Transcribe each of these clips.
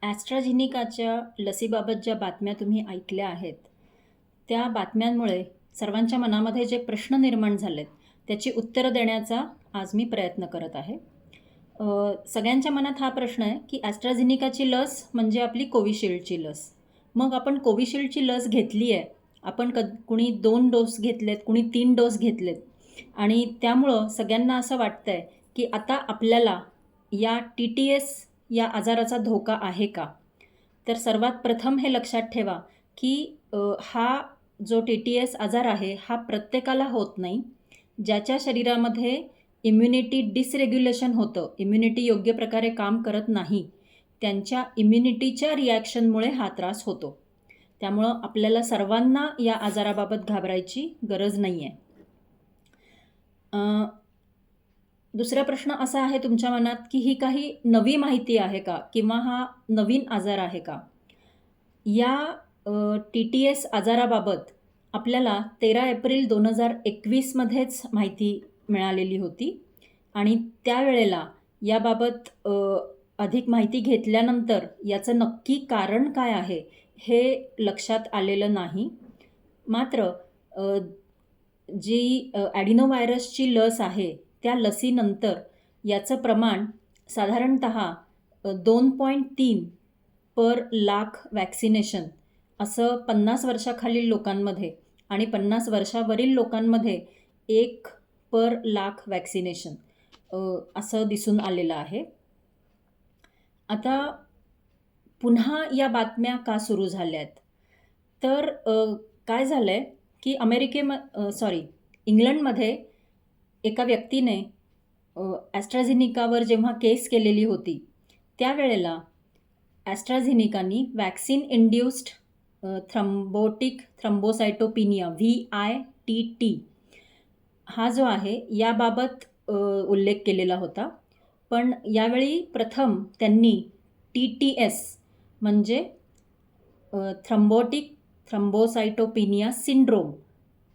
ॲस्ट्राझेनिकाच्या लसीबाबत ज्या बातम्या तुम्ही ऐकल्या आहेत, त्या बातम्यांमुळे सर्वांच्या मनामध्ये जे प्रश्न निर्माण झालेत, त्याची उत्तरं देण्याचा आज मी प्रयत्न करत आहे. सगळ्यांच्या मनात हा प्रश्न आहे, की ॲस्ट्राझेनिकाची लस म्हणजे आपली कोविशिल्डची लस. मग आपण कोविशिल्डची लस घेतली आहे. आपण कुणी 2 डोस घेतलेत, कुणी 3 डोस घेतलेत आणि त्यामुळं सगळ्यांना असं वाटतंय, की आता आपल्याला या TTS या आजाराचा धोका आहे का? तर सर्वात प्रथम हे लक्षात ठेवा, की हा जो TTS आजार आहे, हा प्रत्येकाला होत नाही. ज्याच्या शरीरामध्ये इम्युनिटी डिसरेग्युलेशन होतं, इम्युनिटी योग्य प्रकारे काम करत नाही, त्यांच्या इम्युनिटीच्या रिॲक्शनमुळे हा त्रास होतो. त्यामुळं आपल्याला सर्वांना या आजाराबाबत घाबरायची गरज नाही आहे. दुसरा प्रश्न असा आहे तुमच्या मनात, की ही काही नवी माहिती आहे का? किंवा हा नवीन आजार आहे का? या TTS आजाराबाबत आपल्याला 13 एप्रिल 2021 मध्येच माहिती मिळालेली होती आणि त्यावेळेला याबाबत अधिक माहिती घेतल्यानंतर याचं नक्की कारण काय आहे, हे लक्षात आलेलं नाही. मात्र जी ॲडिनोव्हायरसची लस आहे, त्या लसीनंतर याचं प्रमाण साधारणतः 2.3 पर लाख वॅक्सिनेशन असं 50 वर्षाखालील लोकांमध्ये आणि 50 वर्षावरील लोकांमध्ये 1 पर लाख वॅक्सिनेशन असं दिसून आलेलं आहे. आता पुन्हा या बातम्या का सुरू झाल्यात? तर काय झालंय, की इंग्लंडमध्ये एका व्यक्तीने ॲस्ट्राझेनिकावर जेव्हा केस केलेली होती, त्यावेळेला ॲस्ट्राझेनिकानी व्हॅक्सिन इंड्युस्ड थ्रम्बोसायटोपिनिया VITT हा जो आहे याबाबत उल्लेख केलेला होता. पण यावेळी प्रथम त्यांनी TTS म्हणजे थ्रम्बोसायटोपिनिया सिंड्रोम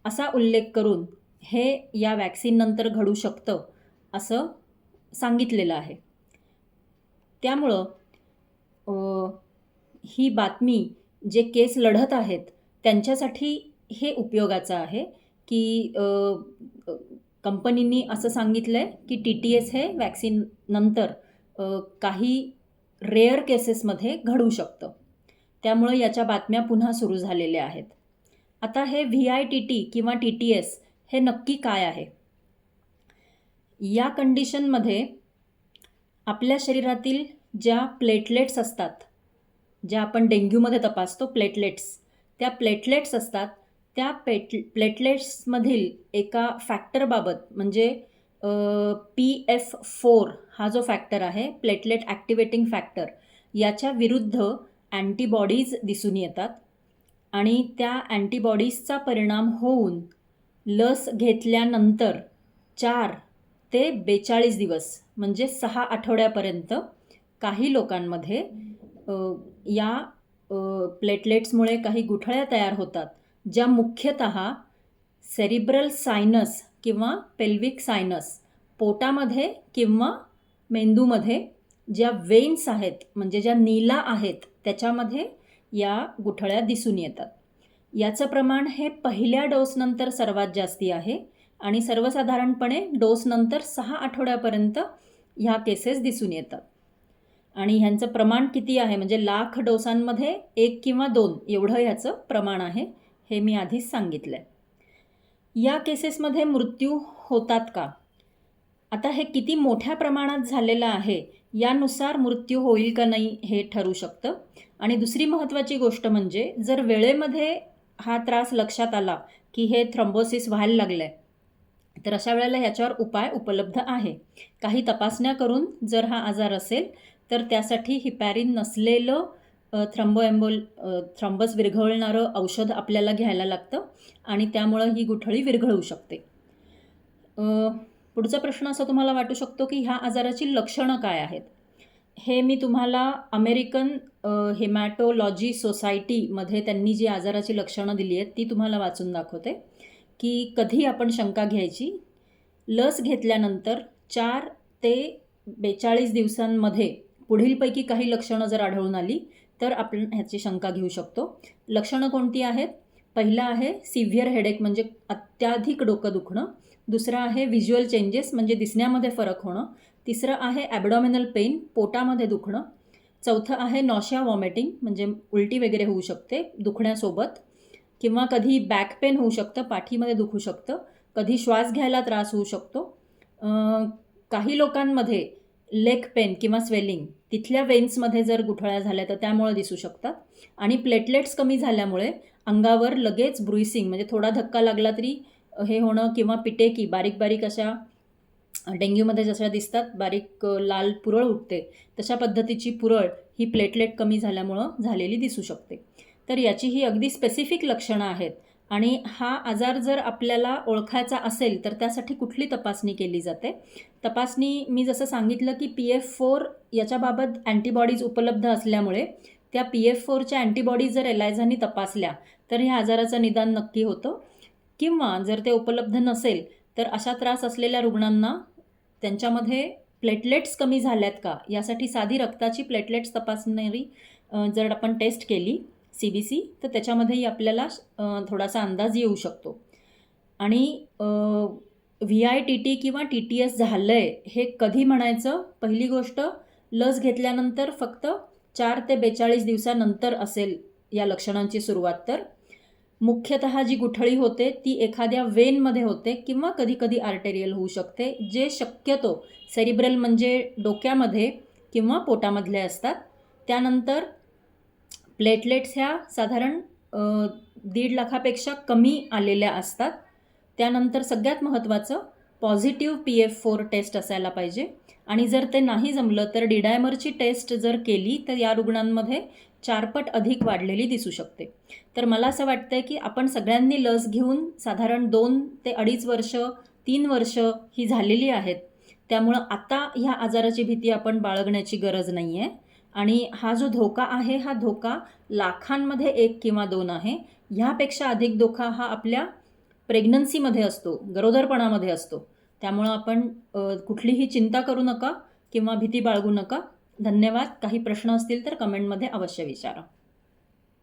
असा उल्लेख करून हे या वॅक्सिननंतर घडू शकतं असं सांगितलेलं आहे. त्यामुळं ही बातमी जे केस लढत आहेत त्यांच्यासाठी हे उपयोगाचं आहे, की कंपनीनी असं सांगितलंय, की TTS हे वॅक्सिननंतर काही रेअर केसेसमध्ये घडू शकतं. त्यामुळं याच्या बातम्या पुन्हा सुरू झालेल्या आहेत. आता हे VITT किंवा TTS हे नक्की काय आहे? या कंडिशनमध्ये आपल्या शरीरातील ज्या प्लेटलेट्स असतात, ज्या आपण डेंग्यूमध्ये तपासतो प्लेटलेट्स, त्या प्लेटलेट्स असतात, त्या प्लेटलेट्समधील एका फॅक्टरबाबत म्हणजे PF4 हा जो फॅक्टर आहे, प्लेटलेट ॲक्टिवेटिंग फॅक्टर, याच्या विरुद्ध अँटीबॉडीज दिसून येतात आणि त्या अँटीबॉडीजचा परिणाम होऊन लस घेतल्यानंतर 4 ते 42 दिवस म्हणजे 6 आठवड्यापर्यंत काही लोकांमध्ये या प्लेटलेट्समुळे काही गुठळ्या तयार होतात, ज्या मुख्यतः सेरिब्रल सायनस किंवा पेल्विक सायनस, पोटामध्ये किंवा मेंदूमध्ये ज्या वेन्स आहेत म्हणजे ज्या नीला आहेत त्याच्यामध्ये या गुठळ्या दिसून येतात. याचं प्रमाण हे पहिल्या डोसनंतर सर्वात जास्ती आहे आणि सर्वसाधारणपणे डोसनंतर 6 आठवड्यापर्यंत ह्या केसेस दिसून येतात. आणि ह्यांचं प्रमाण किती आहे म्हणजे लाख डोसांमध्ये 1 किंवा 2 एवढं ह्याचं प्रमाण आहे, हे मी आधीच सांगितलं आहे. या केसेसमध्ये मृत्यू होतात का? आता हे किती मोठ्या प्रमाणात झालेलं आहे यानुसार मृत्यू होईल का नाही हे ठरू शकतं. आणि दुसरी महत्त्वाची गोष्ट म्हणजे जर वेळेमध्ये हा त्रास लक्षात आला, की हे थ्रोम्बोसिस व्हायला लागलं आहे, तर अशा वेळेला ह्याच्यावर उपाय उपलब्ध आहे. काही तपासण्या करून जर हा आजार असेल तर त्यासाठी हिपॅरिन नसलेलं थ्रॉम्बस विरघळणारं औषध आपल्याला घ्यायला लागतं आणि त्यामुळं ही गुठळी विरघळू शकते. पुढचा प्रश्न असा तुम्हाला वाटू शकतो, की ह्या आजाराची लक्षणं काय आहेत? हे मी तुम्हाला अमेरिकन हेमॅटोलॉजी सोसायटीमध्ये त्यांनी जी आजाराची लक्षणं दिली आहेत ती तुम्हाला वाचून दाखवते, की कधी आपण शंका घ्यायची. लस घेतल्यानंतर 4 ते 42 दिवसांमध्ये पुढीलपैकी काही लक्षणं जर आढळून आली तर आपण ह्याची शंका घेऊ शकतो. लक्षणं कोणती आहेत? पहिलं आहे सिव्हिअर हेडेक म्हणजे अत्याधिक डोकं दुखणं. दुसरं आहे व्हिज्युअल चेंजेस म्हणजे दिसण्यामध्ये फरक होणं. तिसरं आहे ॲबडॉमिनल पेन, पोटामध्ये दुखणं. चौथं आहे नॉशिया वॉमिटिंग म्हणजे उलटी वगैरे होऊ शकते दुखण्यासोबत, किंवा कधी बॅक पेन होऊ शकतं, पाठीमध्ये दुखू शकतं, कधी श्वास घ्यायला त्रास होऊ शकतो. काही लोकांमध्ये लेग पेन किंवा स्वेलिंग तिथल्या वेन्समध्ये जर गुठळ्या झाल्या तर त्यामुळे दिसू शकतात. आणि प्लेटलेट्स कमी झाल्यामुळे अंगावर लगेच ब्रुइसिंग म्हणजे थोडा धक्का लागला तरी हे होणं, किंवा पिटेकी बारीक बारीक अशा डेंग्यूमध्ये जशा दिसतात बारीक लाल पुरळ उठते तशा पद्धतीची पुरळ ही प्लेटलेट कमी झाल्यामुळं झालेली दिसू शकते. तर याची ही अगदी स्पेसिफिक लक्षणं आहेत. आणि हा आजार जर आपल्याला ओळखायचा असेल तर त्यासाठी कुठली तपासणी केली जाते? तपासणी मी जसं सांगितलं की PF4 याच्याबाबत अँटीबॉडीज उपलब्ध असल्यामुळे त्या PF4च्या अँटीबॉडीज जर एलायझानी तपासल्या तर ह्या आजाराचं निदान नक्की होतं. किंवा जर ते उपलब्ध नसेल तर अशा त्रास असलेल्या रुग्णांना त्यांच्यामध्ये प्लेटलेट्स कमी झाल्यात का यासाठी साधी रक्ताची प्लेटलेट्स तपासणारी जर आपण टेस्ट केली CBC तर त्याच्यामध्येही आपल्याला थोडासा अंदाज येऊ शकतो. आणि VITT किंवा TTS झालं आहे हे कधी म्हणायचं? पहिली गोष्ट, लस घेतल्यानंतर फक्त 4 ते 42 दिवसानंतर असेल या लक्षणांची सुरुवात. तर मुख्यतः जी गुठळी होते ती एखाद्या वेनमध्ये होते किंवा कधीकधी आर्टेरियल होऊ शकते, जे शक्यतो सेरिब्रल म्हणजे डोक्यामध्ये किंवा पोटामधले असतात. त्यानंतर प्लेटलेट्स ह्या साधारण 1.5 लाखापेक्षा कमी आलेल्या असतात. त्यानंतर सगळ्यात महत्त्वाचं पॉझिटिव्ह PF4 टेस्ट असायला पाहिजे. आणि जर ते नाही जमलं तर डिडायमरची टेस्ट जर केली तर या रुग्णांमध्ये 4 पट अधिक वाढलेली दिसू शकते. तर मला असं वाटतं की आपण सगळ्यांनी लस घेऊन साधारण 2 ते 2.5 वर्ष 3 वर्ष ही झालेली आहेत. त्यामुळं आता ह्या आजाराची भीती आपण बाळगण्याची गरज नाही आहे. आणि हा जो धोका आहे हा धोका लाखांमध्ये 1 किंवा 2 आहे. ह्यापेक्षा अधिक धोका हा आपल्या प्रेग्नन्सीमध्ये असतो, गरोदरपणामध्ये असतो. त्यामुळं आपण कुठलीही चिंता करू नका किंवा भीती बाळगू नका. धन्यवाद. काही प्रश्न असतील तर कमेंटमध्ये अवश्य विचारा.